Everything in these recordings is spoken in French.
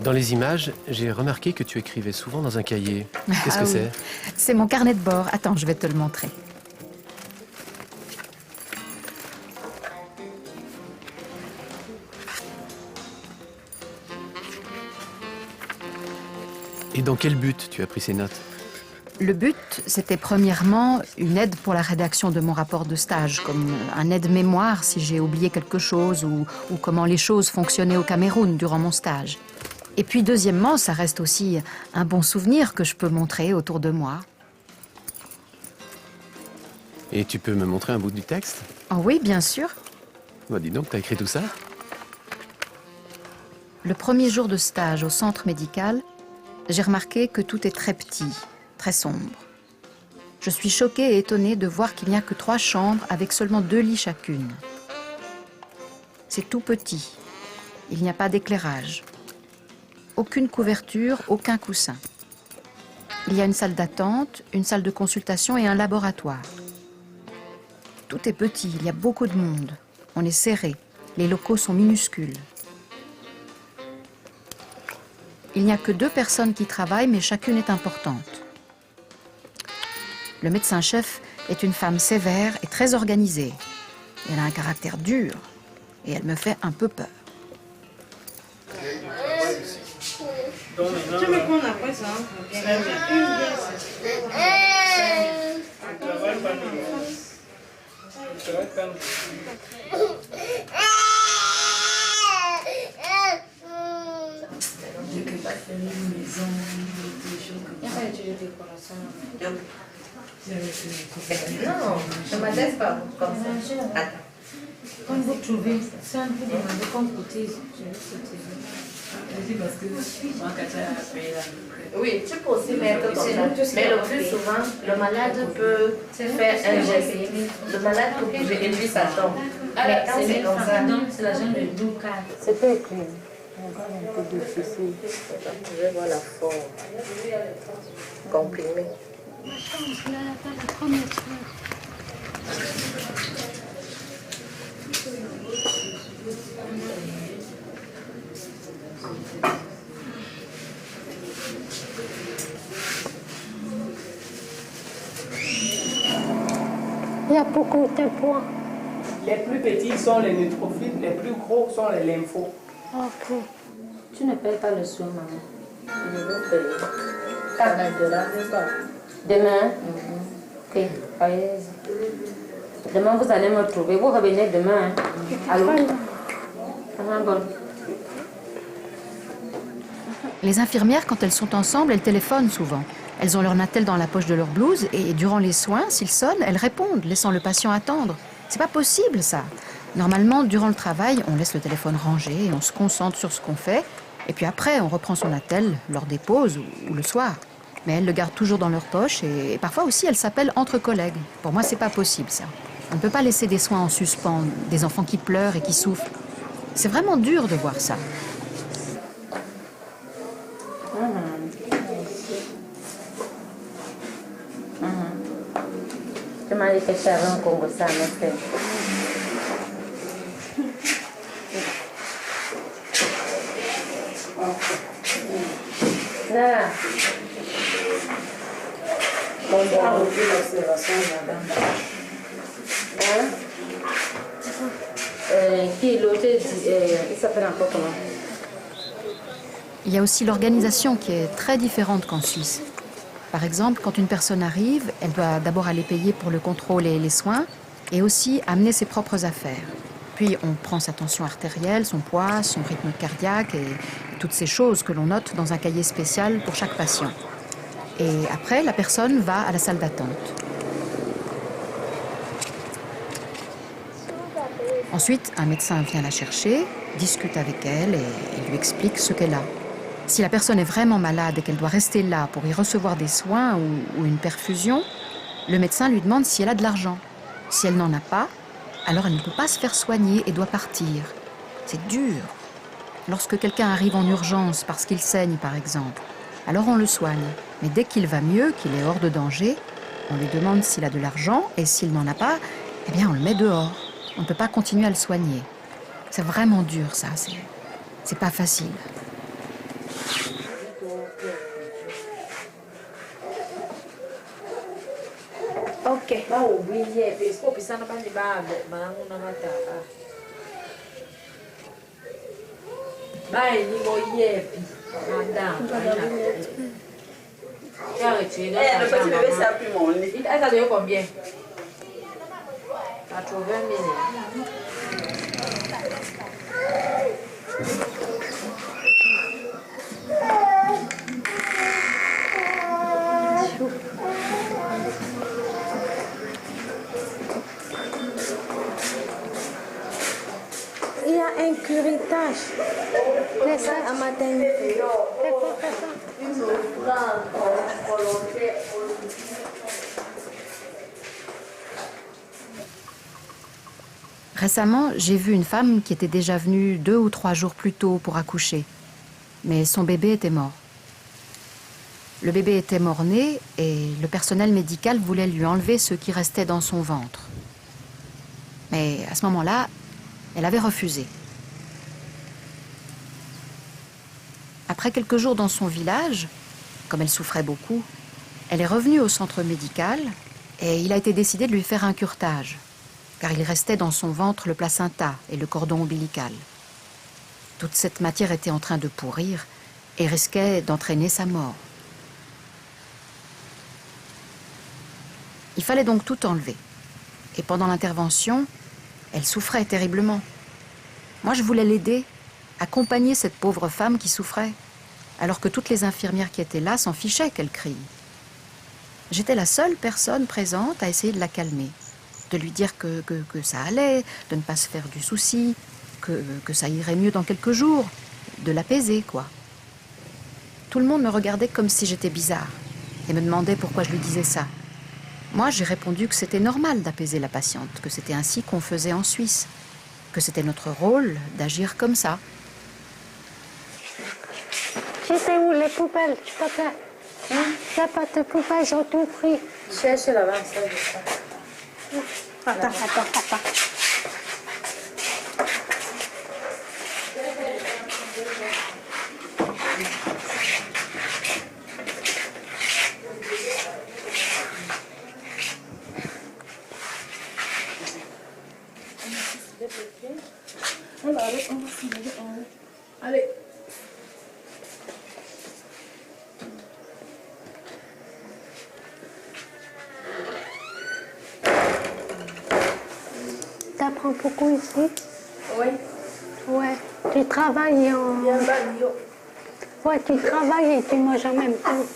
Dans les images, j'ai remarqué que tu écrivais souvent dans un cahier. Qu'est-ce que oui. c'est? C'est mon carnet de bord. Attends, je vais te le montrer. Et dans quel but tu as pris ces notes? Le but, c'était premièrement une aide pour la rédaction de mon rapport de stage, comme un aide-mémoire si j'ai oublié quelque chose ou comment les choses fonctionnaient au Cameroun durant mon stage. Et puis deuxièmement, ça reste aussi un bon souvenir que je peux montrer autour de moi. Et tu peux me montrer un bout du texte? Oh oui, bien sûr. Bah dis donc, t'as écrit tout ça? Le premier jour de stage au centre médical, j'ai remarqué que tout est très petit, très sombre. Je suis choquée et étonnée de voir qu'il n'y a que 3 chambres avec seulement 2 lits chacune. C'est tout petit. Il n'y a pas d'éclairage. Aucune couverture, aucun coussin. Il y a une salle d'attente, une salle de consultation et un laboratoire. Tout est petit, il y a beaucoup de monde. On est serré, les locaux sont minuscules. Il n'y a que 2 personnes qui travaillent, mais chacune est importante. Le médecin-chef est une femme sévère et très organisée. Elle a un caractère dur et elle me fait un peu peur. Tu me prends après ça. Non, je ne m'adresse pas comme ça. Attends. Quand vous trouvez, ça vous demandez qu'on cotise. Oui, tu peux aussi mettre comme ça. Mais le plus souvent, le malade peut faire un geste. Le malade peut bouger et puis ça tombe. Mais quand c'est comme ça, C'est la jambe de Douka. c'est pas écrit. On va un peu difficile. Je vais voir la forme. Comprimée. Il y a beaucoup de points. Les plus petits sont les neutrophiles, les plus gros sont les lymphos. Ok. Tu ne payes pas le soin, maman. Je vais payer. Quand même de là, demain. Ok, allez-y. Demain, vous allez me trouver. Vous revenez demain. Hein? Allô? Ah, bon. Les infirmières, quand elles sont ensemble, elles téléphonent souvent. Elles ont leur natel dans la poche de leur blouse et durant les soins, s'ils sonnent, elles répondent, laissant le patient attendre. C'est pas possible, ça. Normalement, durant le travail, on laisse le téléphone rangé et on se concentre sur ce qu'on fait. Et puis après, on reprend son attel lors des pauses ou le soir. Mais elles le gardent toujours dans leur poche et parfois aussi, elles s'appellent entre collègues. Pour moi, c'est pas possible, ça. On ne peut pas laisser des soins en suspens, des enfants qui pleurent et qui souffrent. C'est vraiment dur de voir ça. Je m'en ai fait faire un Congo ça, mais là. Qui l'autre, il s'appelle encore comment? Il y a aussi l'organisation qui est très différente qu'en Suisse. Par exemple, quand une personne arrive, elle doit d'abord aller payer pour le contrôle et les soins, et aussi amener ses propres affaires. Puis on prend sa tension artérielle, son poids, son rythme cardiaque et toutes ces choses que l'on note dans un cahier spécial pour chaque patient. Et après, la personne va à la salle d'attente. Ensuite, un médecin vient la chercher, discute avec elle et lui explique ce qu'elle a. Si la personne est vraiment malade et qu'elle doit rester là pour y recevoir des soins ou une perfusion, le médecin lui demande si elle a de l'argent. Si elle n'en a pas, alors elle ne peut pas se faire soigner et doit partir. C'est dur. Lorsque quelqu'un arrive en urgence parce qu'il saigne, par exemple, alors on le soigne. Mais dès qu'il va mieux, qu'il est hors de danger, on lui demande s'il a de l'argent et s'il n'en a pas, eh bien on le met dehors. On ne peut pas continuer à le soigner. C'est vraiment dur, ça. C'est pas facile. ke ba oublié parce que pisana pa ni ba mangu na mata ba ni mo yepi madame le petit bébé ça plus mon lit. Il a gagné combien? 80 000. Il y a un curettage. C'est ça à matin. Récemment, j'ai vu une femme qui était déjà venue 2 ou 3 jours plus tôt pour accoucher. Mais son bébé était mort. Le bébé était mort-né et le personnel médical voulait lui enlever ce qui restait dans son ventre. Mais à ce moment-là, elle avait refusé. Après quelques jours dans son village, comme elle souffrait beaucoup, elle est revenue au centre médical et il a été décidé de lui faire un curetage, car il restait dans son ventre le placenta et le cordon ombilical. Toute cette matière était en train de pourrir et risquait d'entraîner sa mort. Il fallait donc tout enlever. Et pendant l'intervention, elle souffrait terriblement. Moi, je voulais l'aider, accompagner cette pauvre femme qui souffrait, alors que toutes les infirmières qui étaient là s'en fichaient qu'elle crie. J'étais la seule personne présente à essayer de la calmer, de lui dire que ça allait, de ne pas se faire du souci, que ça irait mieux dans quelques jours, de l'apaiser, quoi. Tout le monde me regardait comme si j'étais bizarre et me demandait pourquoi je lui disais ça. Moi, j'ai répondu que c'était normal d'apaiser la patiente, que c'était ainsi qu'on faisait en Suisse, que c'était notre rôle d'agir comme ça. J'étais où les poubelles, s'il te plaît? Il n'y a pas de poubelles, j'ai tout pris. Cherche là-bas, ça, je sais. Attends. Allez. T'apprends beaucoup ici? Oui. Ouais. Tu travailles en... Bien bas, yo. Ouais, tu travailles et tu manges en même temps.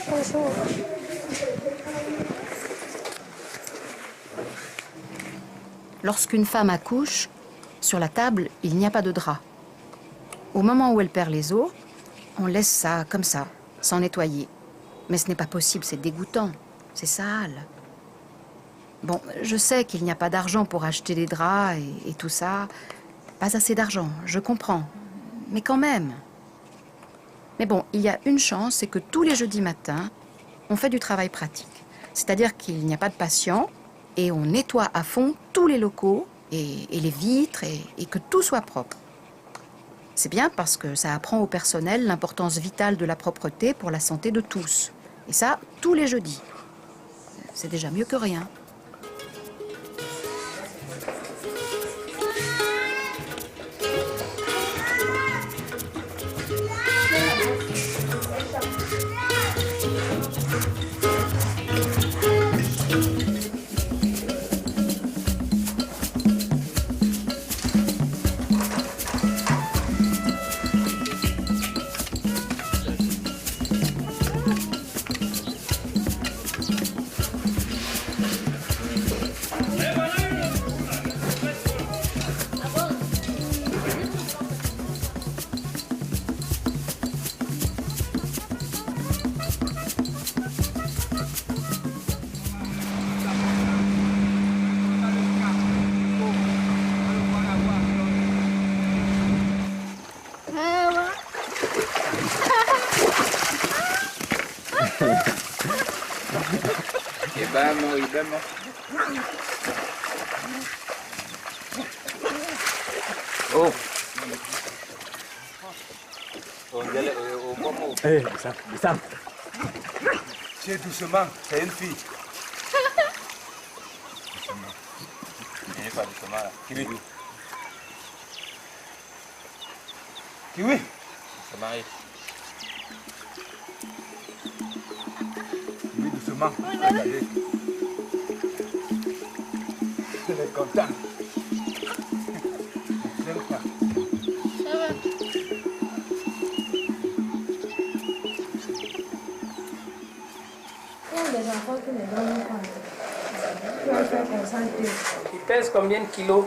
Bonjour. Lorsqu'une femme accouche, sur la table, il n'y a pas de drap. Au moment où elle perd les os, on laisse ça comme ça, sans nettoyer. Mais ce n'est pas possible, c'est dégoûtant, c'est sale. Bon, je sais qu'il n'y a pas d'argent pour acheter des draps et tout ça. Pas assez d'argent, je comprends. Mais quand même. Mais bon, il y a une chance, c'est que tous les jeudis matins, on fait du travail pratique. C'est-à-dire qu'il n'y a pas de patients et on nettoie à fond tous les locaux et les vitres et que tout soit propre. C'est bien parce que ça apprend au personnel l'importance vitale de la propreté pour la santé de tous. Et ça, tous les jeudis. C'est déjà mieux que rien. Oh. Eh, Sam. Tiens doucement, c'est une fille. Viens pas doucement là. Kiwi. Kiwi. Ça m'arrive. Kiwi doucement. Regardez. Je suis content. J'aime pas. Les enfants qui ne dorment pas. Tu vas faire concentrer. Il pèse combien de kilos?